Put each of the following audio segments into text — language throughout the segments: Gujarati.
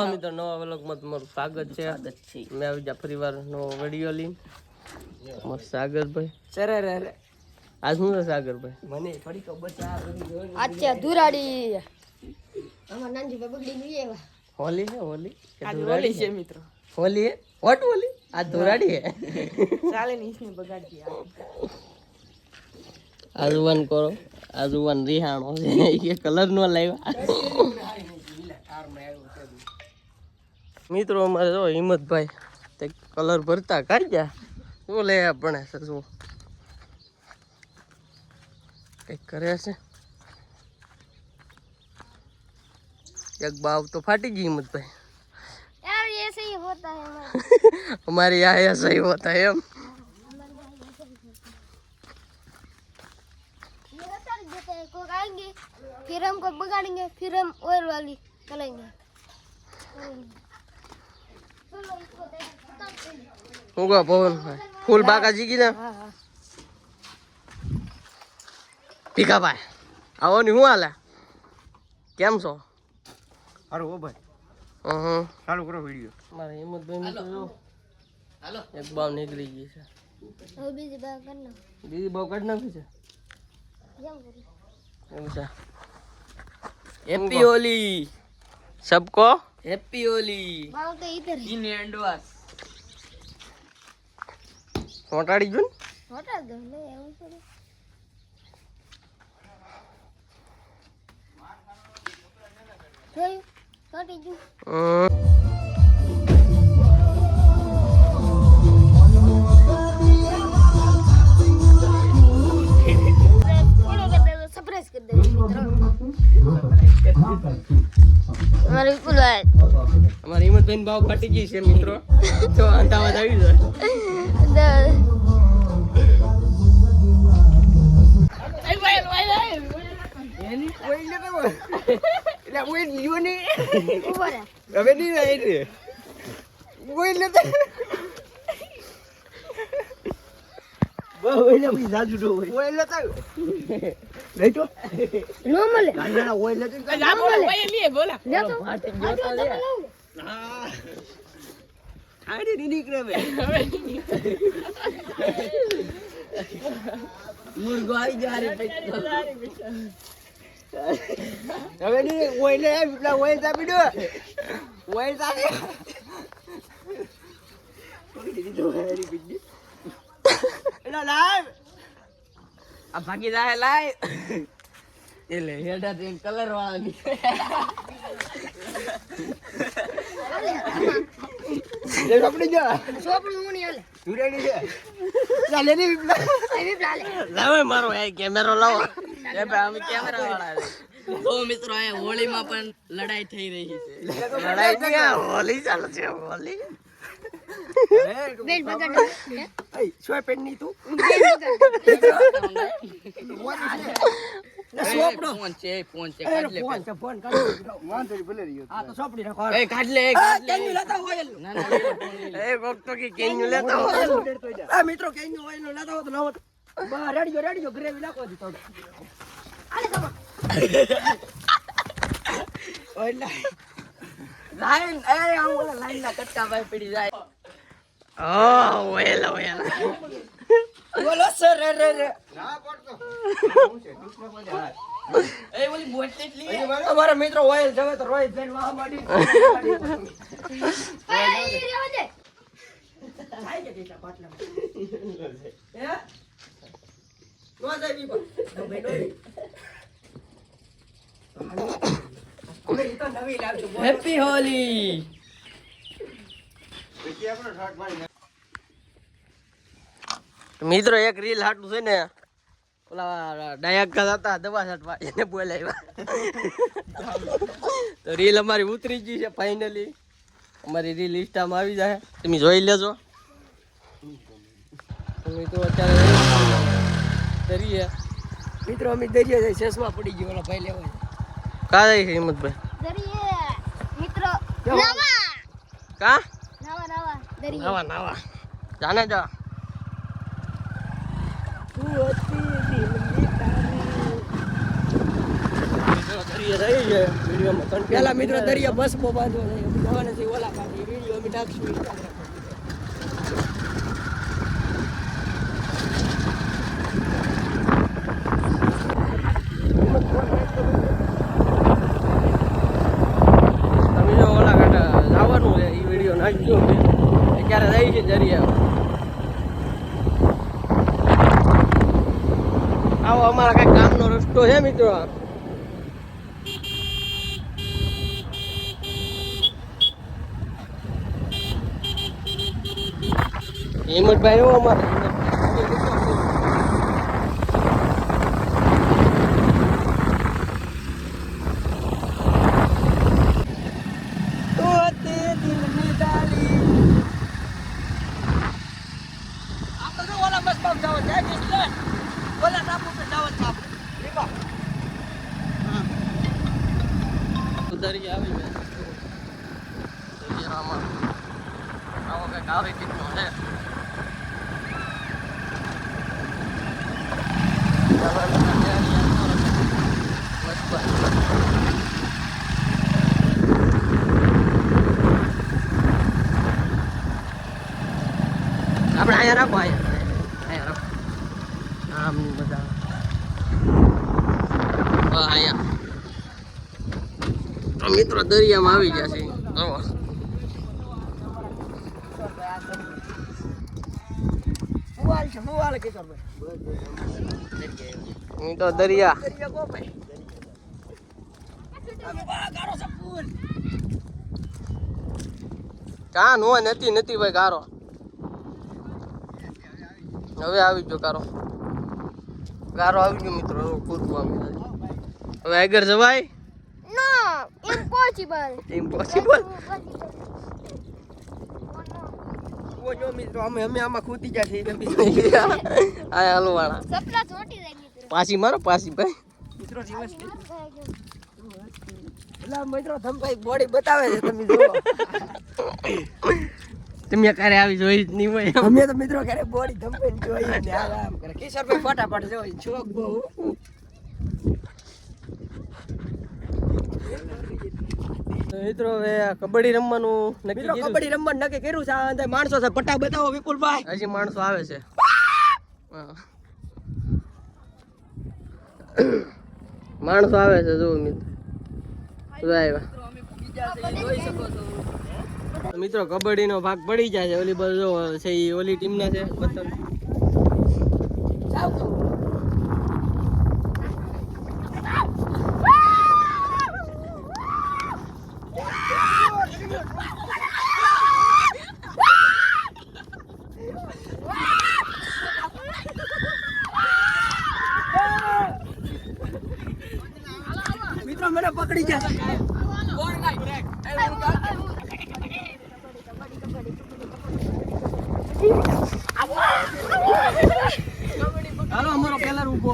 મિત્રો નવા વ્લોગમાં તમારું સ્વાગત છે. મેં આવી જા પરિવારનો વિડીયો લઈ મારા સાગરભાઈ. આજ શું છે સાગરભાઈ? મને થોડી ખબર છે. अच्छा धुराड़ी हमार नानजी बगड़ी नहीं है होली है होली आज होली है मित्र होली है व्हाट होली आज धुराड़ी है साले ने इसने बगाड़ दिया आजुवन करो आजुवन रिहाणो ये कलर नो लाव्या મિત્રો અમારે જો હિંમતભાઈ તે કલર ભરતા કાઢ્યા શું લે આપણે શું કંઈક કરે છે. एक बाव तो फाटी गई हिम्मत भाई यार ऐसे ही होता है हमारे यहाँ ऐसा ही होता है. हम को आएंगे फिर हमको बगाड़ेंगे फिर हम ऑयल वाली चलेंगे. होगा पवन फूल बाका जी की ना पीका भाई आओ नहीं हुआ ला केम छो अरे ओ भाई चालू करो वीडियो. मारे हिम्मत भाई में तो हेलो एक बाव निकली गई છે. હવે બીજી બાર કરना બીજી બાવ કાઢ નાખી છે. જેમ કરી એવું છે. हैप्पी होली सबको हैप्पी होली. बाव तो इधर है इन एंडवास મોટાડી ગયું होटल दो ले એવું થોડું જોયું કાટી ગયું. सरप्राइज कर दे मित्रों हमारे विपुल भाई અમારી હિંમતભાઈ ભાવ ફાટી ગઈ છે મિત્રો તો અંતાવાદ આવી જાય. હવે નહીં રહી રે કોઈ લેતા ઓય લે ભાઈ જાજુ ડો ઓય લેતા લઈ તો નો મળે ના ઓય લેતા ના મળે ઓય લે બોલા લે તો ફાટી ગયો તો લે. હા આડી ની નીકળે બે મુર્ગો આવી જા રે ભાઈ હવે ની ઓય લે પેલા ઓય ચાપી દો ઓય ચાપી કોઈ દીધી તો હેરી બીજી એલા લાવ આ ભાગી જાય લાય એટલે હેડા તે કલર વાળા ની લે કપડી જા સોપડું મુની આલે તું રેડી છે લા લે ની પેલા આવી પ્લાલે લાવે મારો આ કેમેરો લાવો એ ભાઈ અમે કેમેરા વાળા છે. તો મિત્રો આ હોળીમાં પણ લડાઈ થઈ રહી છે. લડાઈ ક્યાં હોળી ચાલે છે હોળી બેલ બગાડ એ સોય પેન ની તું સોપડો ફોન છે કાઢ લે ફોન કાઢ વાંધો નહીં ભલે રહ્યો હા તો સોપડી રાખો એ કાઢ લે કેન્યુ લેતા હોય ના ના એ કોક તો કે કેન્યુ લેતા હોય આ મિત્રો કેન્યુ ઓઇલ નો લેતા હો તો લાવો બા રેડી ગ્રેવી નાખો દી થોડું આલે તો ઓઇલ લાઈન એ આ ઓલા લાઈન ના કટકા ભાઈ પડી જાય. ઓ ઓલા બોલો સર રે ના પડતો હું છે દુશ્મન મજા એ ઓલી બોટલી લી તમારા મિત્રો ઓઇલ જવે તો રોહિત બેન વાહ માડી આઈ રેવા દે થાય કે દેતા પાટલા હે નો જાય બી બેનો અમે ઈ તો નવી લાવજો હેપી હોલી. પછી આપણો શોટ મારી મિત્રો એક રીલ હાટું છે ને ઓલા ડાયક હતા દવા છાંટવા એને બોલાવ્યા તો રીલ અમારી ઉતરી ગઈ છે ફાઇનલી. અમારી રીલ ઇન્સ્ટામાં આવી જાય તમે જોઈ લેજો. મિત્રો અત્યારે કરીએ મિત્રો અમે દરિયા જઈ ચશ્મા પડી ગયો ઓલા ભાઈ લેવા કા જાય છે હિંમતભાઈ દરિયે મિત્રો નવા કા નવા દરિયે નવા નવા જાને જા દરિયા થઈ છે વિડીયોમાં પેલા મિત્રો દરિયા બસ માં બાંધવો છે જવાના છે ઓલા કાઢી વિડીયો અમે નાખશું ઇન્સ્ટાગ્રામ તમે જો ઓલા કાંઠા જવાનું છે એ વિડીયો નાખજો અત્યારે જાય છે દરિયા આવો અમારા કઈ કામનો રસ્તો છે મિત્રો હિંમતભાઈ એવો અમારે દરિયા આવી ગયા દરિયામાં આવો કંઈક આવી રીતનો છે આપણે અહીંયા રાખો અહીંયા રાખો આમ બધા અહીંયા મિત્રો દરિયામાં આવી ગયા છે હું તો દરિયા કાન હોય નથી ભાઈ ગારો હવે આવી ગયો ગારો આવી ગયો મિત્રો કૂદવા હવે આગળ જવાય ના ઇમ્પોસિબલ જો મિત્રો અમે આમાં ખૂતી ગયા છીએ આ હલવાણા સપના ચોટી જાય મિત્રો પાછી મારો પાછી ભાઈ મિત્રો દિવસ એલા મિત્રો ધમભાઈ બોડી બતાવે છે તમે જોવો તમે ક્યારે આવી જોઈ જ નહીં હોય અમે તો મિત્રો ક્યારે બોડી ધમભાઈ જોઈએ ને આરામ કરે કિશોરભાઈ ફટાફટ જોઈ છોક બહુ મિત્રો હવે કબડ્ડી રમવાનું નક્કી મિત્રો કર્યું કબડ્ડી રમવાનું નક્કી કર્યું છે આ અંદર માણસો છે પટ્ટા બતાવો વિપુલભાઈ હજી માણસો આવે છે માણસો આવે છે જો મિત્રો કબડ્ડી નો ભાગ પડી જાય છે ઓલી બાજુ છે ઈ ઓલી ટીમ ના છે પતંગ મિત્રો મને પકડી જાય હાલો અમારો પેલા ઉભો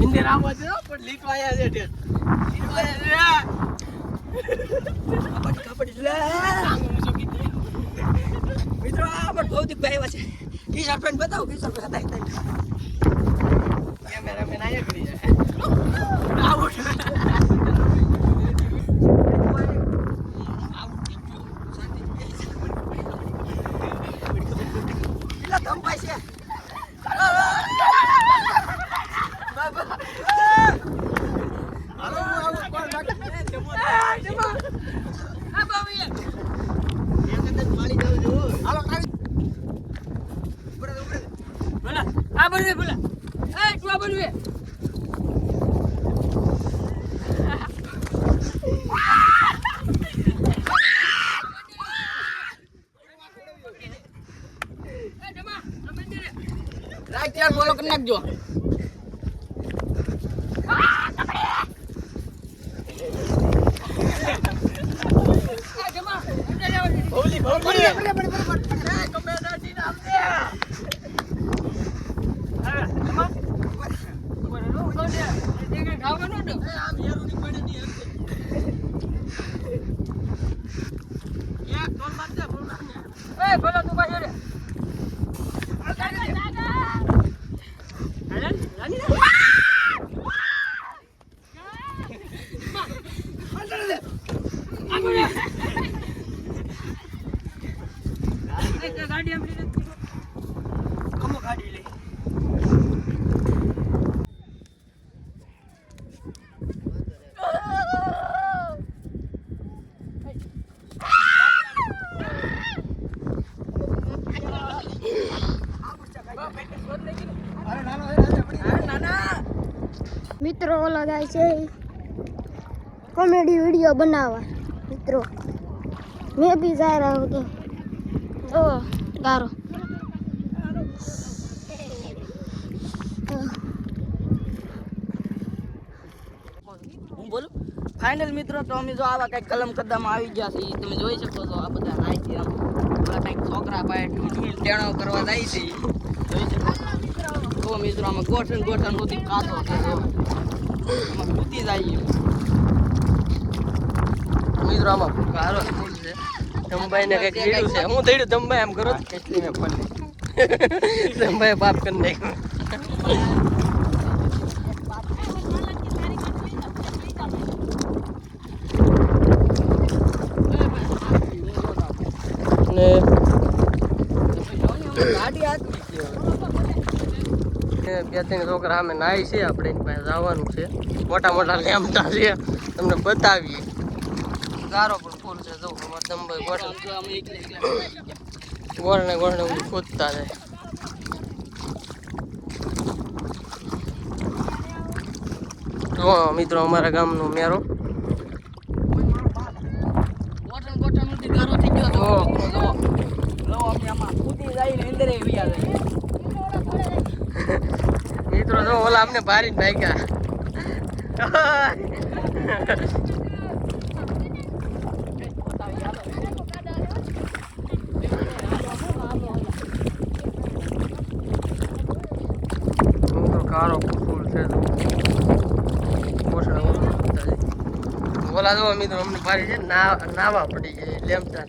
ઇન્ડિયન આવવા દે પણ લીક વાયા છે ઠેર મિત્રો આ પણ ભૌતિક ભાઈ આવ્યા છે કિશોરભાઈ બતાવો કિશોરભાઈ હતા કેમેરામેન આયા કરી જાય કેટલા ધમભાઈ છે બોલો કરી નાખજો મિત્રો ઓલા જાય છે કોમેડી વિડીયો બનાવવા. મિત્રો મેં બી જઈ રહ્યો હતો. ઓ ગારો હું બોલું ફાઇનલ મિત્રો તો અમે જો આવા કંઈક કલમ કદમમાં આવી ગયા છે તમે જોઈ શકો છો. આ બધા નાય છે આમ ઓલા કંઈક છોકરા પાસે ટેણો કરવા જાય છે જોઈ શકો છો. તો મિત્રો આમાં ગોઠણ સુધી કાચો છે જો આમાં કૂદી જાય મિત્રો આમાં ગારો ફૂલ છે. ધમભાઈ ને કઈક કીધું છે. હું થયું ધમભાઈ એમ કરો કેટલી મેં ફોન ધમભાઈ બાપ કરી નાખ્યો. ને બે ત્રણ છોકરા અમે નાઈ છે. આપણે એની પાસે જવાનું છે. મોટા મોટા લેમટા છે તમને બતાવીએ. ગારો પણ ફૂલ છે. જો અમારે ધમભાઈ ગોળને ગોળને બધું ખોદતા જાય. જો મિત્રો અમારા ગામનો મેરો ગોઠણ સુધી ગારો થઈ ગયો તો લો અમે આમાં કૂદી જાય ને અંદર આવી જાય મિત્રો જો ઓલા અમને ભારી નાખ્યા. કાળો ફૂલ છે. ઓલા જો મિત્રો અમને ભારી છે નાવા પડી જાય લેમતા.